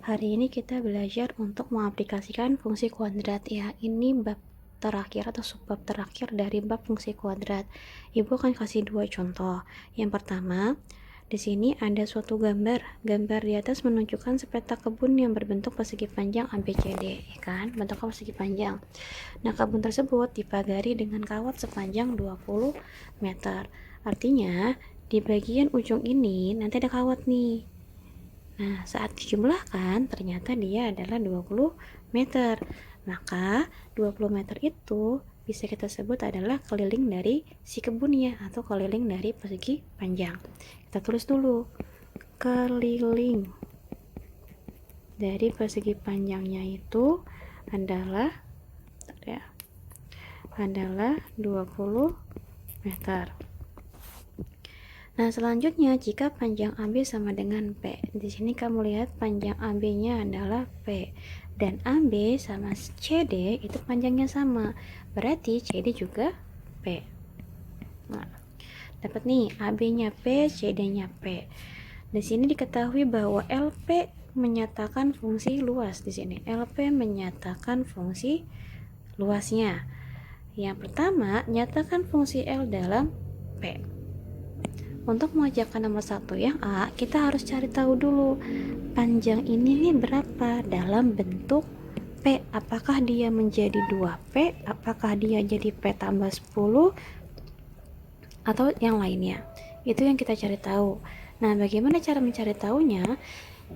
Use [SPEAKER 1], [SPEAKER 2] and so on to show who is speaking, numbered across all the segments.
[SPEAKER 1] Hari ini kita belajar untuk mengaplikasikan fungsi kuadrat ya. Ini bab terakhir atau subbab terakhir dari bab fungsi kuadrat. Ibu akan kasih dua contoh. Yang pertama, di sini ada suatu gambar. Gambar di atas menunjukkan sepetak kebun yang berbentuk persegi panjang ABCD, ya kan? Bentuknya persegi panjang. Nah, kebun tersebut dipagari dengan kawat sepanjang 20 meter. Artinya, di bagian ujung ini nanti ada kawat nih. Nah, saat dijumlahkan ternyata dia adalah 20 meter. Maka 20 meter itu bisa kita sebut adalah keliling dari si kebunnya atau keliling dari persegi panjang. Kita tulis dulu. Keliling dari persegi panjangnya itu adalah 20 meter. Nah, selanjutnya jika panjang AB sama dengan P. Di sini kamu lihat panjang AB-nya adalah P dan AB sama CD itu panjangnya sama. Berarti CD juga P. Nah, dapat nih AB-nya P, CD-nya P. Di sini diketahui bahwa LP menyatakan fungsi luas di sini. LP menyatakan fungsi luasnya. Yang pertama, nyatakan fungsi L dalam P. Untuk mengerjakan nomor 1 yang A, kita harus cari tahu dulu panjang ini nih berapa dalam bentuk P. Apakah dia menjadi 2P, apakah dia jadi P tambah 10 atau yang lainnya. Itu yang kita cari tahu. Nah, bagaimana cara mencari tahunya?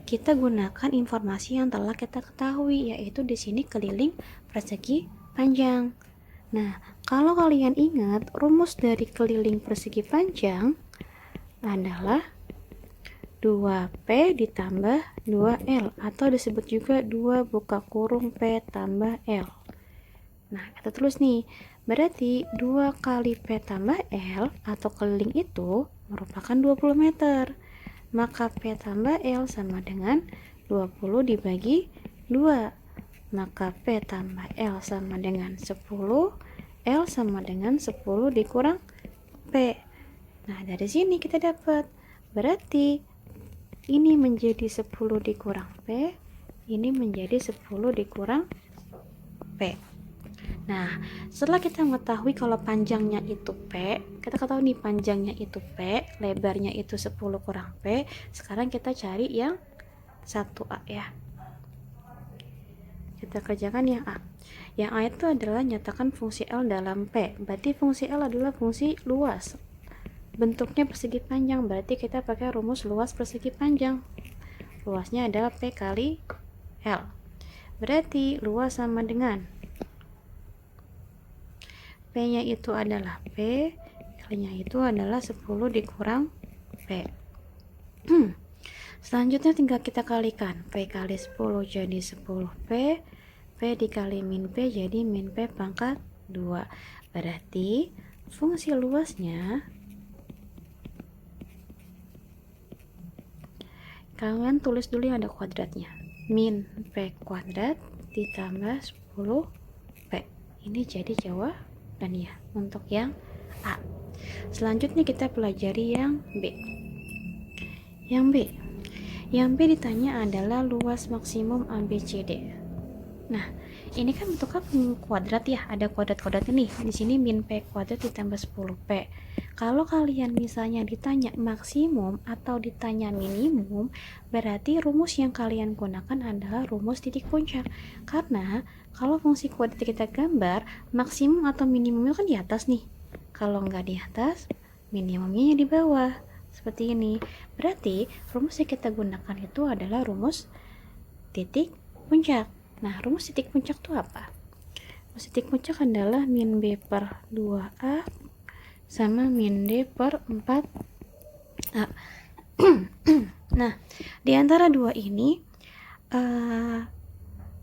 [SPEAKER 1] Kita gunakan informasi yang telah kita ketahui, yaitu di sini keliling persegi panjang. Nah, kalau kalian ingat rumus dari keliling persegi panjang adalah 2P ditambah 2L atau disebut juga 2 buka kurung P tambah L. Nah, kita tulis nih, berarti 2 kali P tambah L atau keliling itu merupakan 20 meter. Maka P tambah L sama dengan 20 dibagi 2. Maka P tambah L sama dengan 10, L sama dengan 10 dikurang P. Nah, dari sini kita dapat berarti ini menjadi 10 dikurang P, ini menjadi 10 dikurang P. Nah, setelah kita mengetahui kalau panjangnya itu P, kita ketahui nih panjangnya itu P, lebarnya itu 10 kurang P. Sekarang kita cari yang 1A ya. Kita kerjakan yang A. Yang A itu adalah nyatakan fungsi L dalam P. Berarti fungsi L adalah fungsi luas. Bentuknya persegi panjang, berarti kita pakai rumus luas persegi panjang. Luasnya adalah P kali L. Berarti luas sama dengan P-nya itu adalah P, L-nya itu adalah 10 dikurang P. Selanjutnya tinggal kita kalikan. P kali 10 jadi 10P, P dikali min P jadi min P pangkat 2. Berarti fungsi luasnya kalian tulis dulu yang ada kuadratnya. Min P kuadrat ditambah 10P. Ini jadi jawaban ya untuk yang A. Selanjutnya kita pelajari yang B. Yang B ditanya adalah luas maksimum ABCD. Nah, ini kan bentuknya kuadrat ya, ada kuadrat-kuadrat ini. Di sini min P kuadrat ditambah 10P. Kalau kalian misalnya ditanya maksimum atau ditanya minimum, berarti rumus yang kalian gunakan adalah rumus titik puncak. Karena kalau fungsi kuadrat kita gambar, maksimum atau minimumnya kan di atas nih. Kalau nggak di atas, minimumnya di bawah. Seperti ini. Berarti rumus yang kita gunakan itu adalah rumus titik puncak. Nah, rumus titik puncak itu apa? Rumus titik puncak adalah min B per 2A sama min D per 4A. Nah, di antara dua ini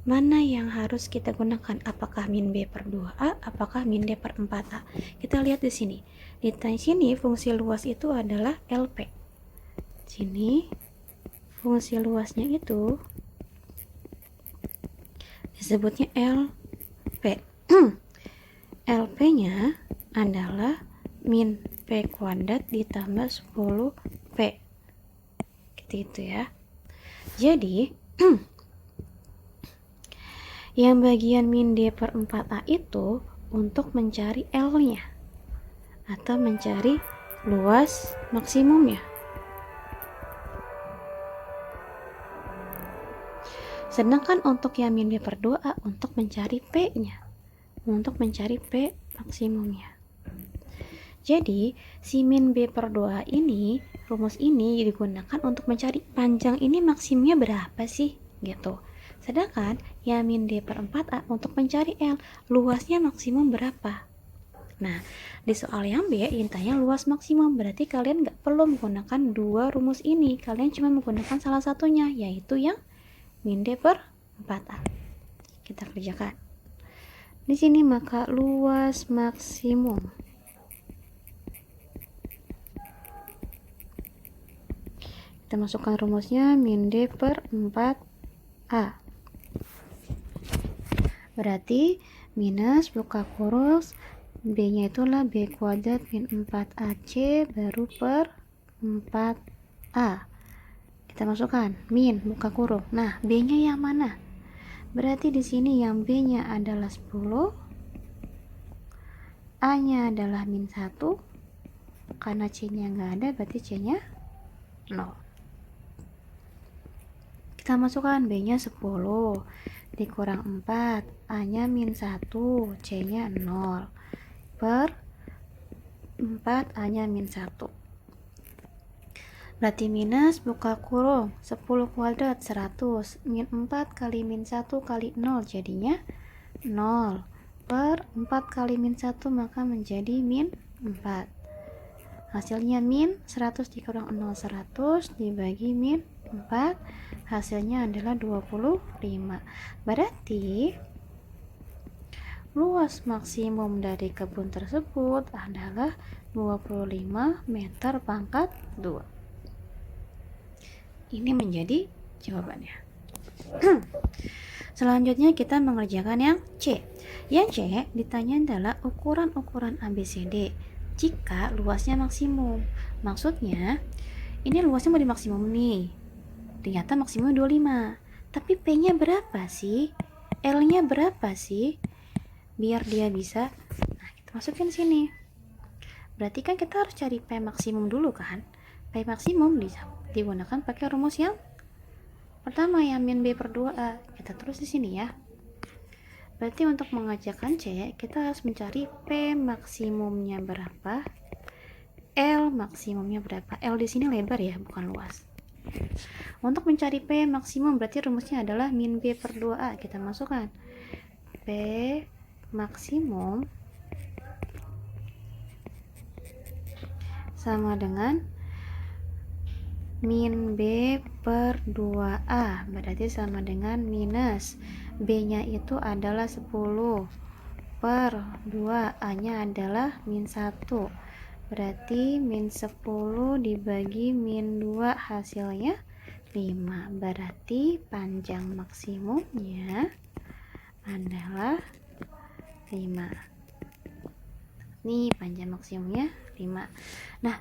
[SPEAKER 1] mana yang harus kita gunakan? Apakah min B per 2A? Apakah min D per 4A? Kita lihat di sini. Di sini fungsi luas itu adalah LP. Sini fungsi luasnya itu disebutnya LP. LP-nya adalah min P kuadrat ditambah 10P. Gitu ya. Jadi Yang bagian min D per 4A itu untuk mencari L-nya atau mencari luas maksimumnya. Sedangkan untuk yang min B per 2A untuk mencari P-nya, untuk mencari P maksimumnya. Jadi, si min B per 2A ini, rumus ini digunakan untuk mencari panjang ini maksimumnya berapa sih, gitu. Sedangkan yang min D per 4A untuk mencari L, luasnya maksimum berapa. Nah, di soal yang B ditanya luas maksimum, berarti kalian nggak perlu menggunakan dua rumus ini, kalian cuma menggunakan salah satunya, yaitu yang min D per 4A. Kita kerjakan. Di sini maka luas maksimum kita masukkan rumusnya min D per 4A. Berarti minus buka kurung B-nya itulah B kuadrat min 4AC baru per 4A. Kita masukkan min buka kurung. Nah, B-nya yang mana? Berarti di sini yang B-nya adalah 10, A-nya adalah min 1. Karena C-nya nggak ada, berarti C-nya 0. Kita masukkan B-nya 10 dikurang 4, A-nya min 1, C-nya 0 per 4, A-nya min 1. Berarti minus buka kurung 10 kuadrat 100, min 4 kali min 1 kali 0 jadinya 0 per 4 kali min 1 maka menjadi min 4. Hasilnya min 100 dikurang 0 100 dibagi min 4, hasilnya adalah 25. Berarti luas maksimum dari kebun tersebut adalah 25 meter pangkat 2. Ini menjadi jawabannya. Selanjutnya kita mengerjakan yang C. Yang C ditanya adalah ukuran-ukuran ABCD jika luasnya maksimum. Maksudnya ini luasnya mau di maksimum nih, ternyata maksimum 25, tapi P-nya berapa sih, L-nya berapa sih, biar dia bisa, nah kita masukin sini. Berarti kan kita harus cari P maksimum dulu kan. P maksimum digunakan pakai rumus yang pertama, yang min B per 2A. Kita terus di sini ya. Berarti untuk mengerjakan C, kita harus mencari P maksimumnya berapa, L maksimumnya berapa. L di sini lebar ya, bukan luas. Untuk mencari P maksimum berarti rumusnya adalah min B per 2A. Kita masukkan P maksimum sama dengan min B per 2A, berarti sama dengan minus B nya itu adalah 10 per 2, A nya adalah min 1, berarti min 10 dibagi min 2 hasilnya 5, berarti panjang maksimumnya adalah 5. Nih panjang maksimumnya 5. Nah,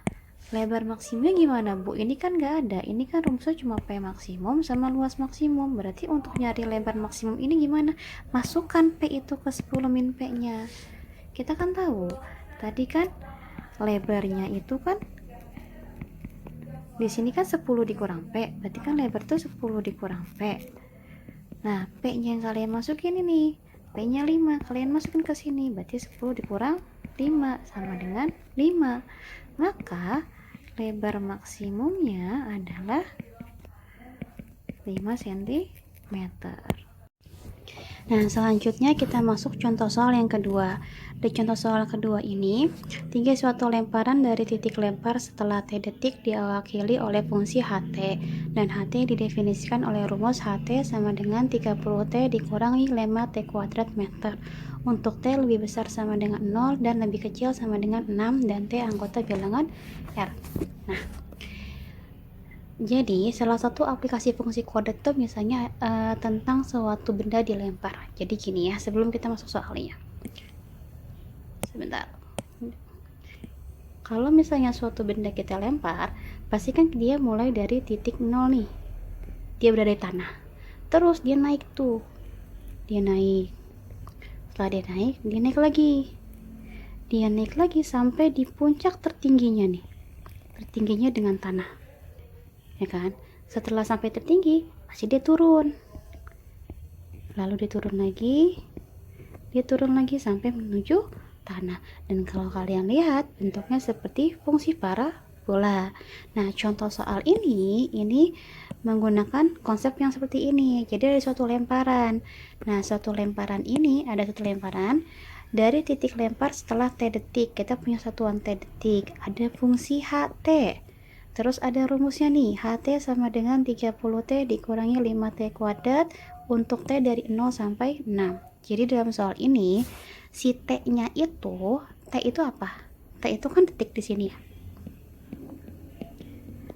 [SPEAKER 1] lebar maksimumnya gimana Bu? Ini kan nggak ada, ini kan rumusnya cuma P maksimum sama luas maksimum. Berarti untuk nyari lebar maksimum ini gimana? Masukkan P itu ke 10 min P nya. Kita kan tahu tadi kan lebarnya itu kan di sini kan 10 dikurang P, berarti kan lebar itu 10 dikurang P. Nah, P nya yang kalian masukin ini, P nya 5, kalian masukin ke sini, berarti 10 dikurang 5 sama dengan 5. Maka lebar maksimumnya adalah 5 cm. Nah, selanjutnya kita masuk contoh soal yang kedua. Di contoh soal kedua ini, 3 suatu lemparan dari titik lempar setelah T detik diwakili oleh fungsi HT, dan HT didefinisikan oleh rumus HT sama dengan 30T dikurangi 5T kuadrat meter. Untuk T lebih besar sama dengan 0 dan lebih kecil sama dengan 6 dan T anggota bilangan R. Nah, jadi salah satu aplikasi fungsi kuadrat itu misalnya tentang suatu benda dilempar. Jadi gini ya, sebelum kita masuk soalnya. Sebentar. Kalau misalnya suatu benda kita lempar, pasti kan dia mulai dari titik 0 nih. Dia berada di tanah. Terus dia naik tuh. dia naik. Setelah dia naik lagi. Dia naik lagi sampai di puncak tertingginya nih. Tertingginya dengan tanah. Ya kan? Setelah sampai tertinggi, masih dia turun. Lalu dia turun lagi sampai menuju tanah. Dan kalau kalian lihat, bentuknya seperti fungsi parabola. Nah, contoh soal ini menggunakan konsep yang seperti ini. Jadi ada suatu lemparan. Nah, ada satu lemparan dari titik lempar setelah T detik. Kita punya satuan T detik. Ada fungsi HT. Terus ada rumusnya nih, HT sama dengan 30T dikurangi 5T kuadrat untuk T dari 0 sampai 6. Jadi dalam soal ini, si T-nya itu, T itu apa? T itu kan detik di sini ya.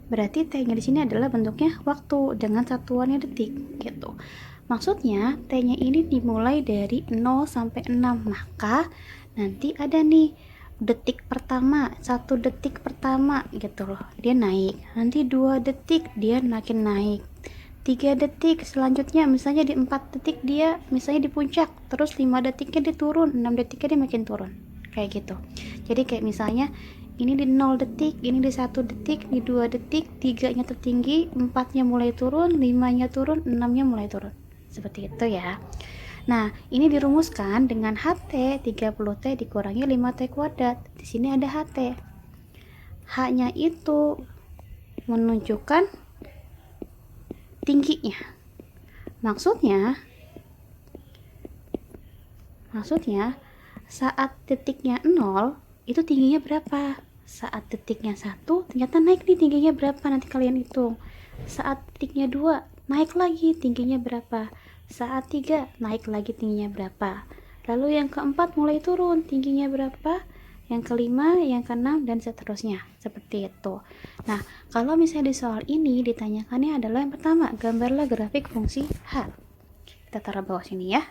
[SPEAKER 1] Berarti T-nya di sini adalah bentuknya waktu dengan satuannya detik gitu. Maksudnya T-nya ini dimulai dari 0 sampai 6. Maka nanti ada nih detik pertama, 1 detik pertama gitu loh, dia naik. Nanti 2 detik dia makin naik. 3 detik selanjutnya, misalnya di 4 detik dia misalnya di puncak, terus 5 detiknya dia turun, 6 detiknya dia makin turun. Kayak gitu. Jadi kayak misalnya ini di 0 detik, ini di 1 detik, di 2 detik, 3-nya tertinggi, 4-nya mulai turun, 5-nya turun, 6-nya mulai turun. Seperti itu ya. Nah, ini dirumuskan dengan HT 30T dikurangi 5T kuadrat. Di sini ada HT. H-nya itu menunjukkan tingginya. Maksudnya saat detiknya 0 itu tingginya berapa? Saat detiknya 1 ternyata naik nih tingginya berapa, nanti kalian hitung. Saat detiknya 2 naik lagi tingginya berapa? Saat 3 naik lagi tingginya berapa? Lalu yang keempat mulai turun tingginya berapa? Yang kelima, yang keenam, dan seterusnya. Seperti itu. Nah, kalau misalnya di soal ini ditanyakannya adalah yang pertama, gambarlah grafik fungsi H. Kita taruh bawah sini ya.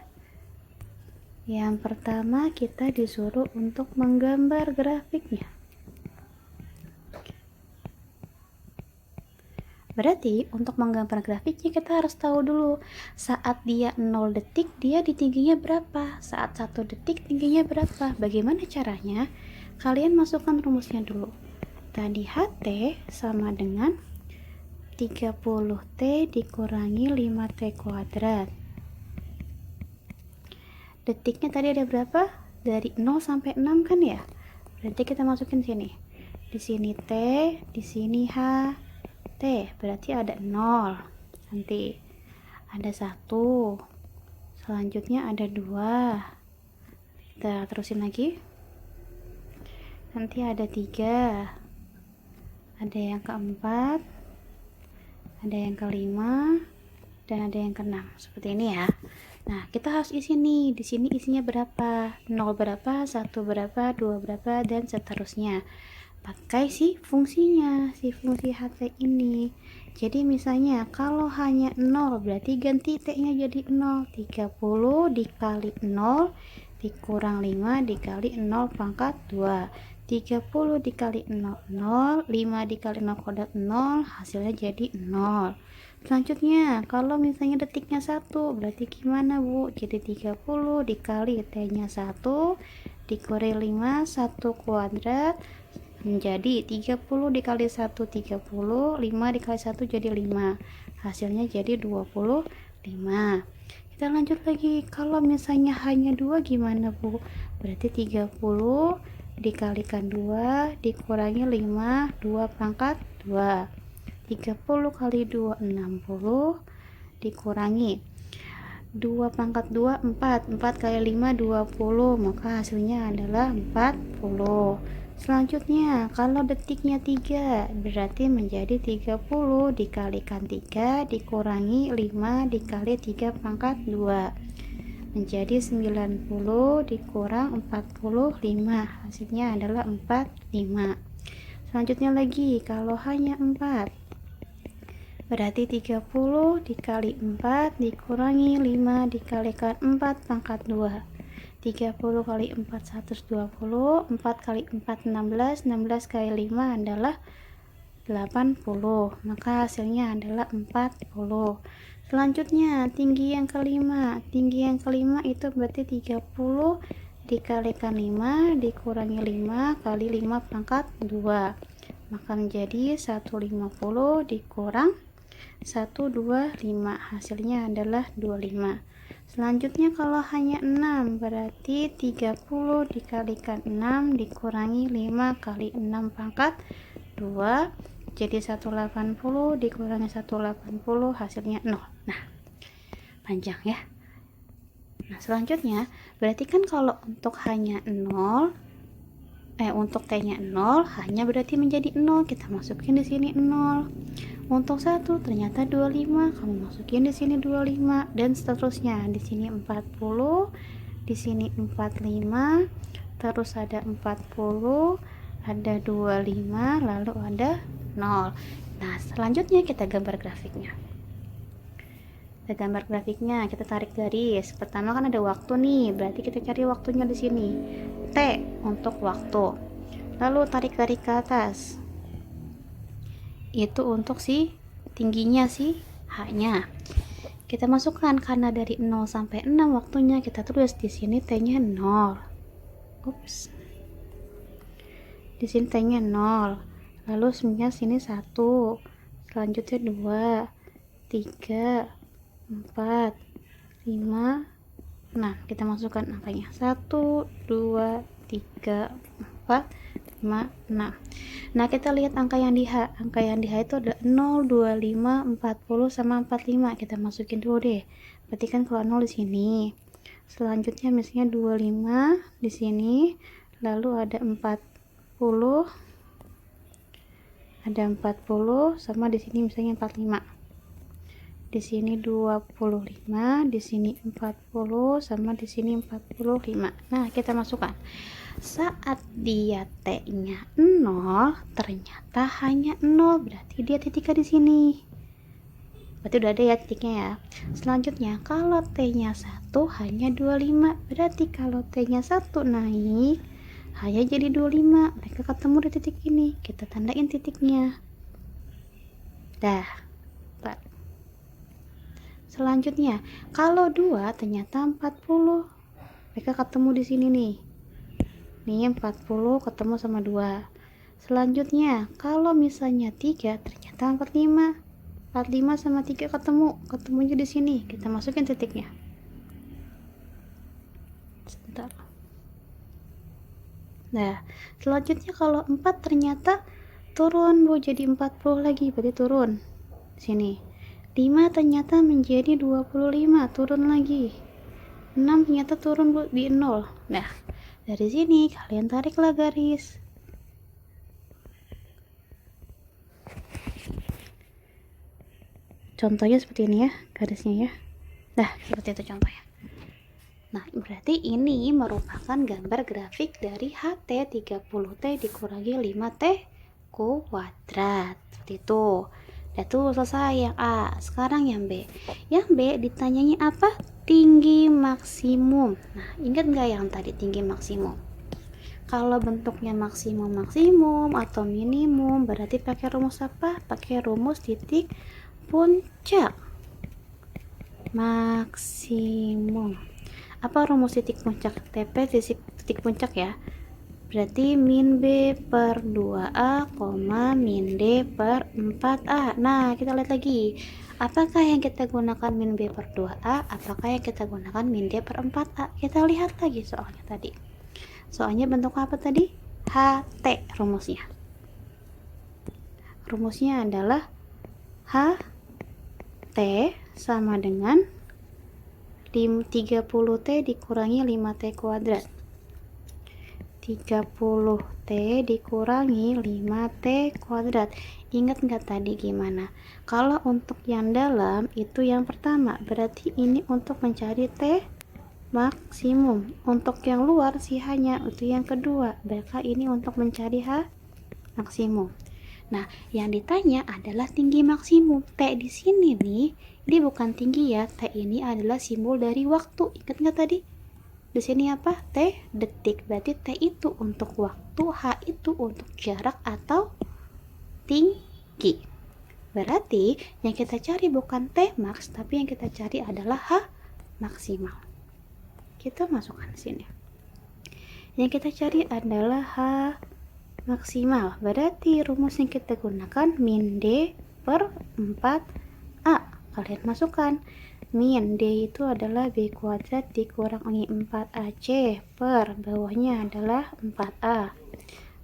[SPEAKER 1] Yang pertama kita disuruh untuk menggambar grafiknya. Berarti untuk menggambar grafiknya kita harus tahu dulu saat dia 0 detik dia di tingginya berapa, saat 1 detik tingginya berapa. Bagaimana caranya? Kalian masukkan rumusnya dulu. Tadi HT sama dengan 30T dikurangi 5T kuadrat. Detiknya tadi ada berapa? Dari 0 sampai 6 kan ya? Berarti kita masukin sini. Di sini T, di sini H, T, berarti ada 0, nanti ada 1, selanjutnya ada 2, kita terusin lagi, nanti ada 3, ada yang keempat, ada yang kelima, dan ada yang keenam. Seperti ini ya. Nah, kita harus isi nih, di sini isinya berapa, 0 berapa, 1 berapa, 2 berapa, dan seterusnya. Pakai si fungsinya, si fungsi HT ini. Jadi misalnya kalau hanya 0 berarti ganti T-nya jadi 0. 30 dikali 0 dikurang 5 dikali 0 pangkat 2. 30 dikali 0, 0. 5 dikali 0 kuadrat 0. Hasilnya jadi 0. Selanjutnya kalau misalnya detiknya 1 berarti gimana Bu? Jadi 30 dikali T-nya 1 dikurangi 5, 1 kuadrat menjadi 30 dikali 1 30, 5 dikali 1 jadi 5, hasilnya jadi 25. Kita lanjut lagi, kalau misalnya hanya 2 gimana Bu? Berarti 30 dikalikan 2 dikurangi 5, 2 pangkat 2, 30 kali 2 60 dikurangi 2 pangkat 2 4 kali 5 20, maka hasilnya adalah 40. Selanjutnya kalau detiknya 3 berarti menjadi 30 dikalikan 3 dikurangi 5 dikali 3 pangkat 2 menjadi 90 dikurang 45, hasilnya adalah 45. Selanjutnya lagi kalau hanya 4 berarti 30 dikali 4 dikurangi 5 dikalikan 4 pangkat 2, 30 kali 4 120, 4 kali 4 16, 16 kali 5 adalah 80, maka hasilnya adalah 40. Selanjutnya tinggi yang kelima. Tinggi yang kelima itu berarti 30 dikalikan 5 dikurangi 5 kali 5 pangkat 2, maka menjadi 150 dikurang 125, hasilnya adalah 25. Selanjutnya kalau hanya 6 berarti 30 dikalikan 6 dikurangi 5 kali 6 pangkat 2, jadi 180 dikurangi 180 hasilnya 0. Nah, panjang ya. Nah, selanjutnya berarti kan kalau untuk hanya 0 untuk t-nya 0 hanya berarti menjadi 0, kita masukin di sini 0. Untuk 1 ternyata 25, kamu masukin di sini 25 dan seterusnya. Di sini 40, di sini 45, terus ada 40, ada 25, lalu ada 0. Nah, selanjutnya kita gambar grafiknya. Kita gambar grafiknya, kita tarik garis. Pertama kan ada waktu nih, berarti kita cari waktunya di sini. T untuk waktu. Lalu tarik garis ke atas. Itu untuk si tingginya, si H-nya. Kita masukkan karena dari 0 sampai 6 waktunya, kita tulis di sini T-nya 0. Ups. Di sini T-nya 0. Lalu sebenarnya sini 1. Selanjutnya 2, 3, 4, 5, 6. Kita masukkan angkanya 1, 2, 3, 4, 5, 6. Nah, kita lihat angka yang di H. Angka yang di H itu ada 0, 25, 40 sama 45. Kita masukin dulu deh. Berarti kan kalau 0 di sini. Selanjutnya misalnya 25 di sini, lalu ada 40. Ada 40 sama di sini misalnya 45. Di sini 25, di sini 40 sama di sini 45. Nah, kita masukkan. Saat dia T-nya 0, ternyata hanya 0, berarti dia titiknya di sini. Berarti udah ada ya titiknya ya. Selanjutnya, kalau T-nya 1 hanya 25, berarti kalau T-nya 1 naik hanya jadi 25. Mereka ketemu di titik ini. Kita tandain titiknya. Dah. Selanjutnya, kalau 2 ternyata 40. Mereka ketemu di sini nih. Nih 40 ketemu sama 2. Selanjutnya, kalau misalnya 3 ternyata 45. 45 sama 3 ketemunya di sini. Kita masukin titiknya. Sebentar. Nah, selanjutnya kalau 4 ternyata turun, Bu, jadi 40 lagi, berarti turun. Sini. 5 ternyata menjadi 25, turun lagi. 6 ternyata turun di 0. Nah, dari sini kalian tariklah garis. Contohnya seperti ini ya, garisnya ya. Nah, seperti itu contohnya. Nah, berarti ini merupakan gambar grafik dari HT 30T dikurangi 5T kuadrat. Seperti itu. Udah tuh selesai yang A. Sekarang yang B. Yang B ditanyanya apa? Tinggi maksimum. Nah, ingat nggak yang tadi tinggi maksimum? Kalau bentuknya maksimum atau minimum, berarti pakai rumus apa? Pakai rumus titik puncak. Maksimum. Apa rumus titik puncak? TP titik puncak ya. Berarti min B per 2A, min D per 4A. Nah, kita lihat lagi. Apakah yang kita gunakan min B per 2A? Apakah yang kita gunakan min D per 4A? Kita lihat lagi soalnya tadi. Soalnya bentuk apa tadi? HT rumusnya. Rumusnya adalah HT sama dengan 30T dikurangi 5T kuadrat. 30T dikurangi 5T kuadrat. Ingat nggak tadi gimana? Kalau untuk yang dalam itu yang pertama, berarti ini untuk mencari T maksimum. Untuk yang luar sih hanya itu yang kedua, berarti ini untuk mencari H maksimum. Nah, yang ditanya adalah tinggi maksimum. T di sini nih, ini bukan tinggi ya. T ini adalah simbol dari waktu. Ingat nggak tadi? Di sini apa? T detik. Berarti T itu untuk waktu, H itu untuk jarak atau tinggi. Berarti yang kita cari bukan T max, tapi yang kita cari adalah H maksimal. Kita masukkan sini. Yang kita cari adalah H maksimal. Berarti rumus yang kita gunakan min D per 4A. Kalian masukkan. Min D itu adalah B kuadrat dikurangi 4AC per bawahnya adalah 4A.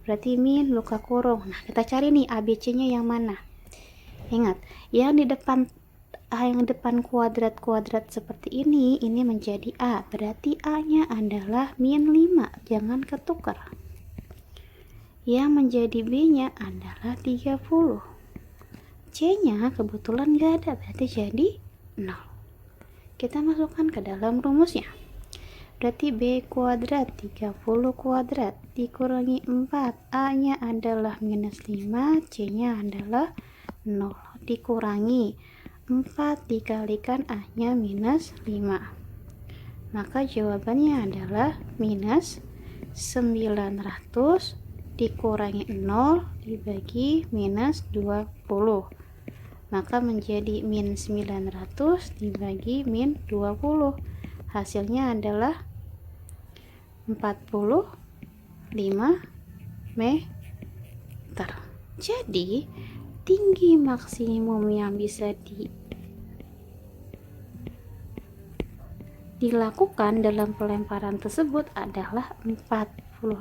[SPEAKER 1] Berarti min buka kurung. Nah, kita cari nih ABC-nya yang mana. Ingat, yang di depan kuadrat seperti ini menjadi A. Berarti A-nya adalah min 5. Jangan ketukar. Yang menjadi B-nya adalah 30. C-nya kebetulan gak ada, berarti jadi 0. Kita masukkan ke dalam rumusnya. Berarti B kuadrat 30 kuadrat dikurangi 4. A-nya adalah minus 5. C-nya adalah 0. Dikurangi 4 dikalikan A-nya minus 5. Maka jawabannya adalah minus 900 dikurangi 0 dibagi minus 20. Maka menjadi min 900 dibagi min 20. Hasilnya adalah 45 meter. Jadi tinggi maksimum yang bisa dilakukan dalam pelemparan tersebut adalah 45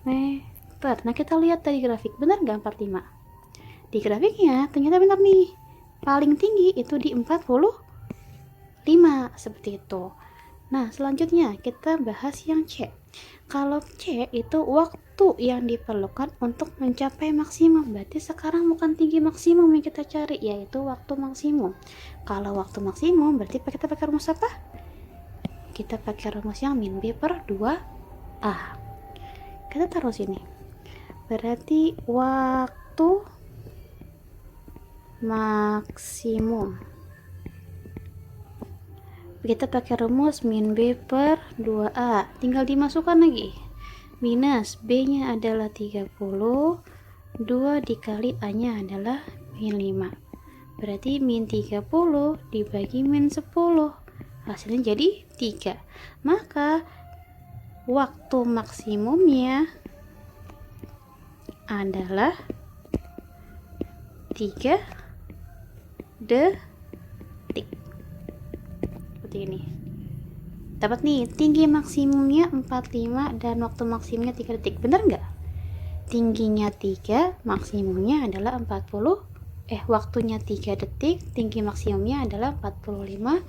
[SPEAKER 1] meter. Nah, kita lihat dari grafik, benar nggak 45? Di grafiknya ternyata benar nih, paling tinggi itu di 45, seperti itu. Nah, selanjutnya kita bahas yang C. Kalau C itu waktu yang diperlukan untuk mencapai maksimum, berarti sekarang bukan tinggi maksimum yang kita cari, yaitu waktu maksimum. Kalau waktu maksimum berarti kita pakai rumus apa? Kita pakai rumus yang min B per 2A. Kita taruh sini. Berarti waktu maksimum. Kita pakai rumus min B per 2A. Tinggal dimasukkan lagi. Minus B-nya adalah 30. 2 dikali A-nya adalah min 5. Berarti min 30 dibagi min 10. Hasilnya jadi 3. Maka waktu maksimumnya adalah 3 detik. Seperti ini. Dapat nih, tinggi maksimumnya 45 dan waktu maksimumnya 3 detik. Benar nggak? Tingginya 3, maksimumnya adalah waktunya 3 detik, tinggi maksimumnya adalah 45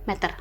[SPEAKER 1] meter.